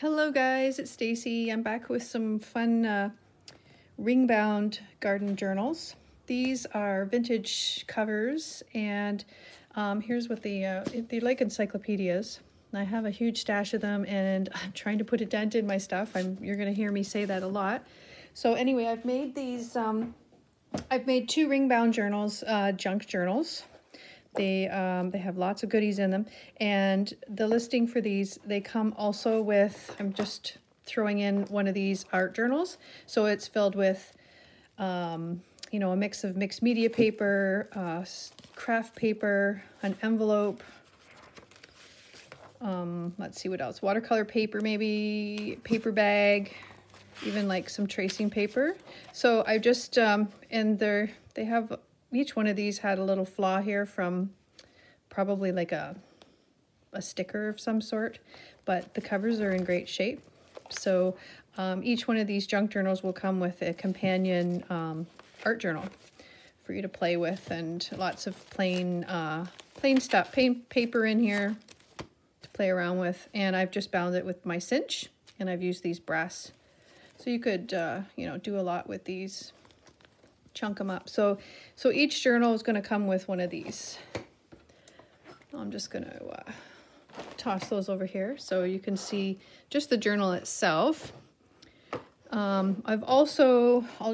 Hello guys, it's Stacy. I'm back with some fun ring-bound garden journals. These are vintage covers, and here's what they're like encyclopedias. I have a huge stash of them, and I'm trying to put a dent in my stuff. You're going to hear me say that a lot. So anyway, I've made these. I've made two ring-bound journals, junk journals. They have lots of goodies in them, and the listing for these, they come also with, I'm just throwing in one of these art journals. So it's filled with, you know, a mix of mixed media paper, craft paper, an envelope, let's see what else, watercolor paper maybe, paper bag, even like some tracing paper. So I just, and they have, each one of these had a little flaw here from probably like a sticker of some sort, but the covers are in great shape. So each one of these junk journals will come with a companion art journal for you to play with, and lots of plain stuff, paper in here to play around with. And I've just bound it with my cinch, and I've used these brass. So you could, you know, do a lot with these. Chunk them up. So each journal is going to come with one of these. I'm just going to toss those over here so you can see just the journal itself. I'll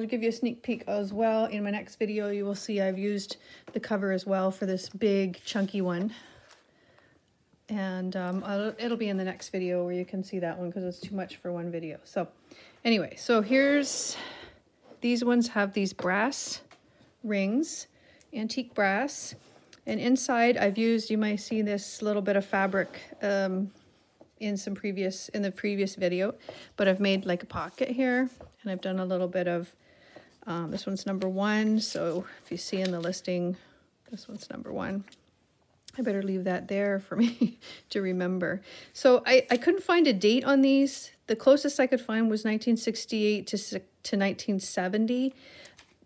give you a sneak peek as well. In my next video, you will see I've used the cover as well for this big chunky one. And it'll be in the next video where you can see that one because it's too much for one video. So anyway, so these ones have these brass rings, antique brass, and inside I've used, you might see this little bit of fabric in the previous video, but I've made like a pocket here, and I've done a little bit of, this one's number 1, so if you see in the listing, this one's number 1. I better leave that there for me to remember. So I couldn't find a date on these. The closest I could find was 1968 to 1970.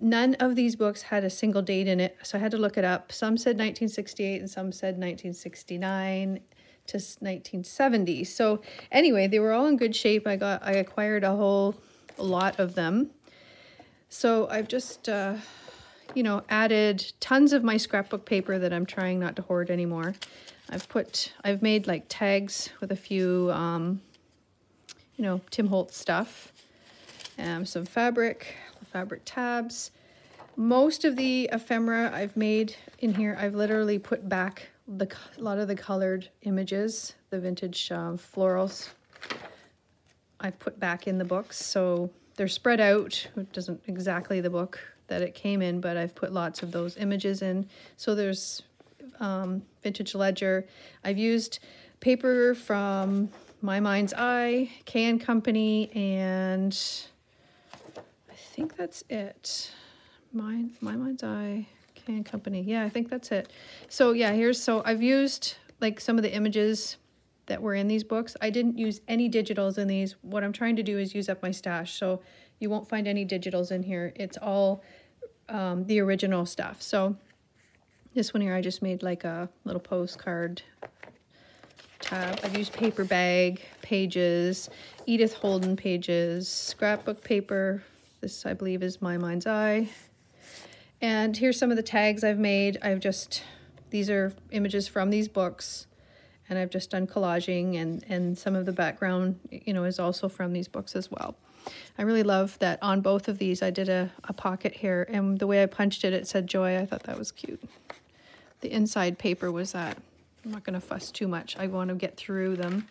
None of these books had a single date in it, so I had to look it up. Some said 1968 and some said 1969 to 1970. So anyway, they were all in good shape. I acquired a whole lot of them. So I've just you know, added tons of my scrapbook paper that I'm trying not to hoard anymore. I've made like tags with a few you know, Tim Holtz stuff. Some fabric tabs. Most of the ephemera I've made in here, I've literally put back a lot of the colored images, the vintage florals I've put back in the books. So they're spread out. It doesn't exactly the book that it came in, but I've put lots of those images in. So there's Vintage Ledger. I've used paper from My Mind's Eye, K & Company, and I think that's it. My Mind's Eye, K & Company. Yeah, I think that's it. So yeah, so I've used like some of the images that were in these books. I didn't use any digitals in these. What I'm trying to do is use up my stash, so you won't find any digitals in here. It's all the original stuff. So this one here, I just made like a little postcard tab. I've used paper bag, pages, Edith Holden pages, scrapbook paper. This, I believe, is My Mind's Eye. And here's some of the tags I've made. These are images from these books, and I've just done collaging, and some of the background, you know, is also from these books as well. I really love that on both of these I did a pocket here, and the way I punched it, it said Joy. I thought that was cute. The inside paper was that. I'm not going to fuss too much. I want to get through them.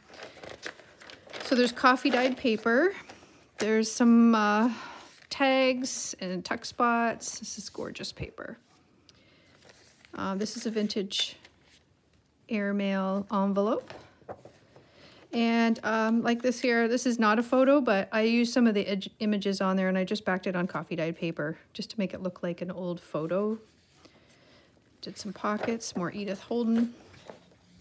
So there's coffee dyed paper. There's some tags and tuck spots. This is gorgeous paper. This is a vintage airmail envelope. And like this here, this is not a photo, but I used some of the images on there, and I just backed it on coffee dyed paper just to make it look like an old photo. Did some pockets, more Edith Holden.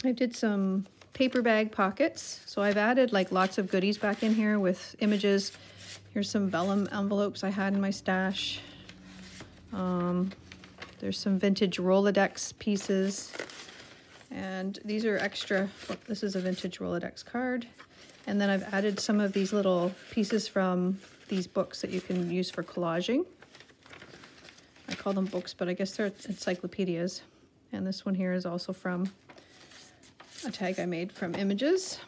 I did some paper bag pockets. So I've added like lots of goodies back in here with images. Here's some vellum envelopes I had in my stash. There's some vintage Rolodex pieces. And these are extra. This is a vintage Rolodex card. And then I've added some of these little pieces from these books that you can use for collaging. I call them books, but I guess they're encyclopedias. And this one here is also from a tag I made from Images.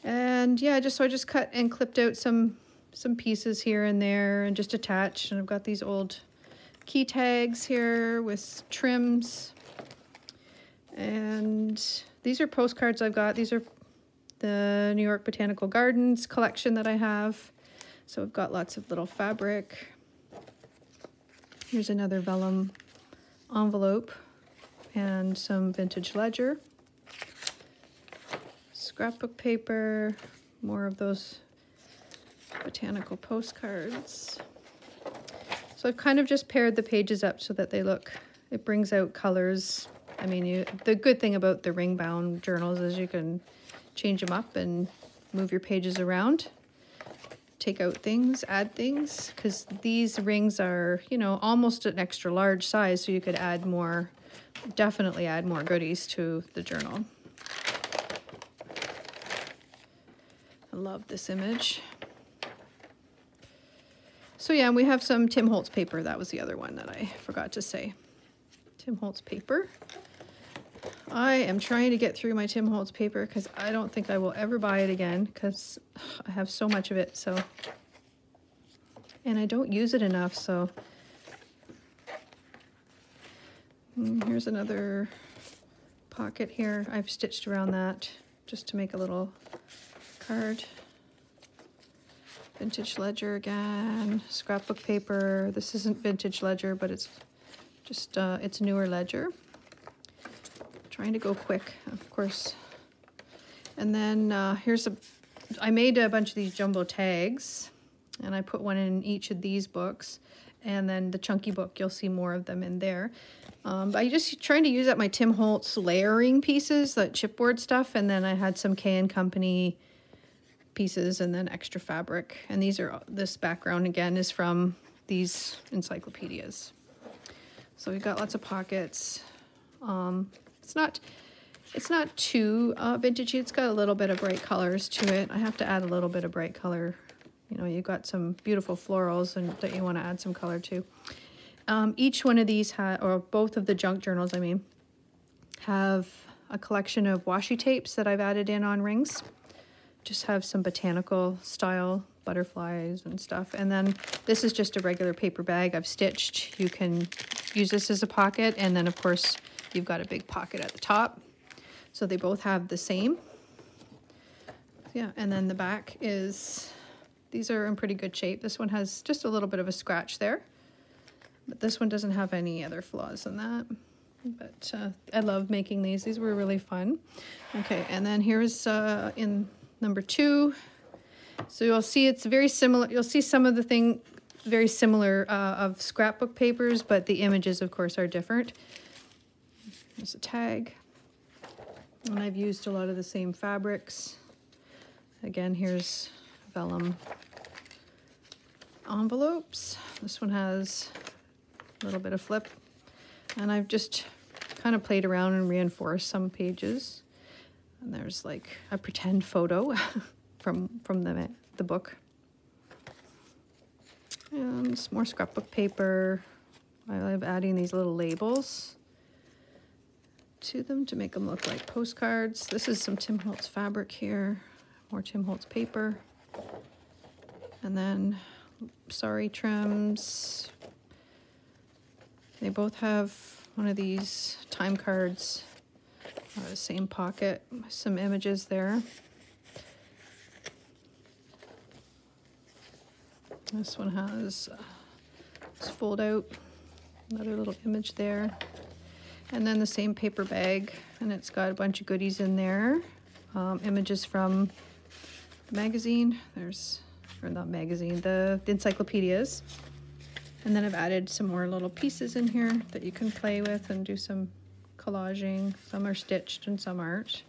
And yeah, so I just cut and clipped out some pieces here and there and just attached. And I've got these old key tags here with trims. And these are postcards I've got. These are the New York Botanical Gardens collection that I have. So I've got lots of little fabric. Here's another vellum envelope and some vintage ledger. Scrapbook paper, more of those botanical postcards. So I've kind of just paired the pages up so that it brings out colors. I mean, the good thing about the ring bound journals is you can change them up and move your pages around, take out things, add things, because these rings are, you know, almost an extra large size, so you could add more, definitely add more goodies to the journal. I love this image. So yeah, and we have some Tim Holtz paper. That was the other one that I forgot to say. Tim Holtz paper. I am trying to get through my Tim Holtz paper because I don't think I will ever buy it again because I have so much of it, so. And I don't use it enough, so. Here's another pocket here. I've stitched around that just to make a little card. Vintage ledger again, scrapbook paper. This isn't vintage ledger, but it's just, it's newer ledger. Trying to go quick, of course. And then I made a bunch of these jumbo tags, and I put one in each of these books. And then the chunky book, you'll see more of them in there. But I just trying to use up my Tim Holtz layering pieces, that chipboard stuff, and then I had some K & Company pieces and then extra fabric. And this background again is from these encyclopedias. So we've got lots of pockets. It's not too vintagey. It's got a little bit of bright colors to it. I have to add a little bit of bright color. You know, you've got some beautiful florals and that you want to add some color to. Each one of these or both of the junk journals, I mean, have a collection of washi tapes that I've added in on rings. Just have some botanical style butterflies and stuff. And then this is just a regular paper bag I've stitched. You can use this as a pocket, and then of course you've got a big pocket at the top. So they both have the same. Yeah, and then the back is, these are in pretty good shape. This one has just a little bit of a scratch there, but this one doesn't have any other flaws in that. But I love making these. These were really fun. Okay, and then here's in number 2. So you'll see it's very similar. You'll see some of the thing very similar of scrapbook papers, but the images, of course, are different. There's a tag. And I've used a lot of the same fabrics. Again, here's vellum envelopes. This one has a little bit of flip. And I've just kind of played around and reinforced some pages. And there's like a pretend photo from the book. And some more scrapbook paper. I love adding these little labels to them to make them look like postcards. This is some Tim Holtz fabric here, more Tim Holtz paper. And then sari trims. They both have one of these time cards, the same pocket, some images there. This one has this fold out, another little image there. And then the same paper bag, and it's got a bunch of goodies in there. Images from the magazine, or not magazine, the encyclopedias. And then I've added some more little pieces in here that you can play with and do some collaging. Some are stitched and some aren't.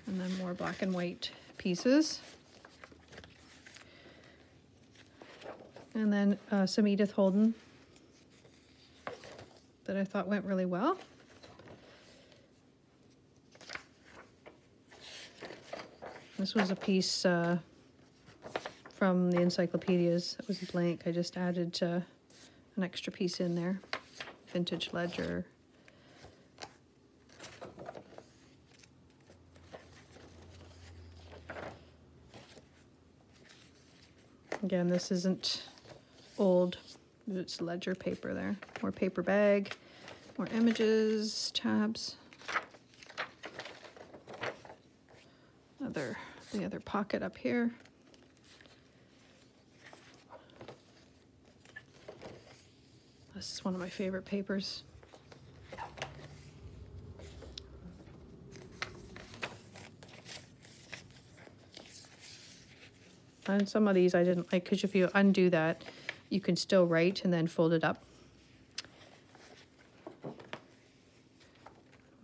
And then more black and white pieces. And then some Edith Holden that I thought went really well. This was a piece from the encyclopedias. It was blank. I just added an extra piece in there. Vintage ledger. Again, this isn't old. It's ledger paper there. More paper bag. More images, tabs. The other pocket up here. This is one of my favorite papers. And some of these I didn't like, because if you undo that, you can still write and then fold it up.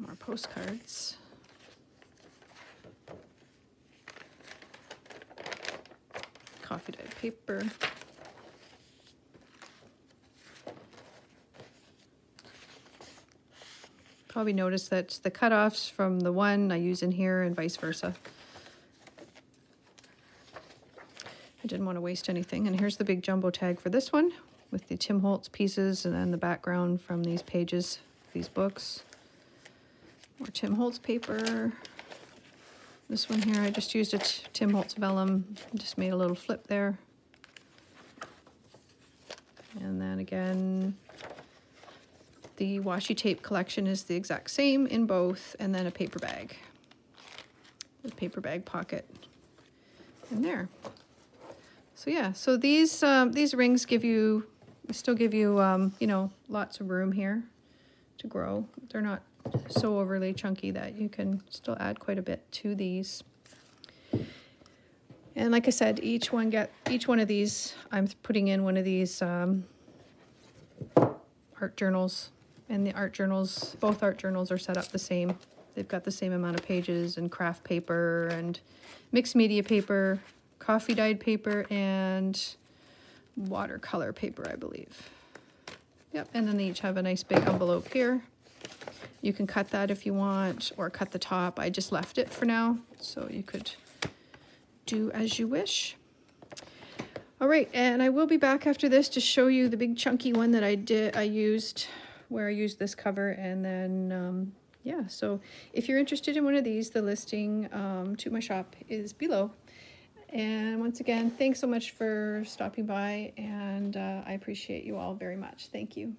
More postcards. Coffee dyed paper. Probably noticed that the cutoffs from the one I use in here and vice versa. I didn't want to waste anything. And here's the big jumbo tag for this one with the Tim Holtz pieces and then the background from these pages, these books. More Tim Holtz paper. This one here, I just used a Tim Holtz vellum, just made a little flip there. And then again, the washi tape collection is the exact same in both, and then a paper bag. The paper bag pocket in there. So yeah, so these rings still give you, you know, lots of room here to grow. They're not so overly chunky that you can still add quite a bit to these. And like I said, each one of these, I'm putting in one of these art journals. And the art journals, both art journals are set up the same. They've got the same amount of pages and craft paper and mixed media paper, coffee dyed paper, and watercolor paper, I believe. Yep, and then they each have a nice big envelope here. You can cut that if you want, or cut the top. I just left it for now, so you could do as you wish. All right, and I will be back after this to show you the big chunky one that I used this cover, and then yeah, so if you're interested in one of these, the listing to my shop is below. And once again, thanks so much for stopping by, and I appreciate you all very much. Thank you.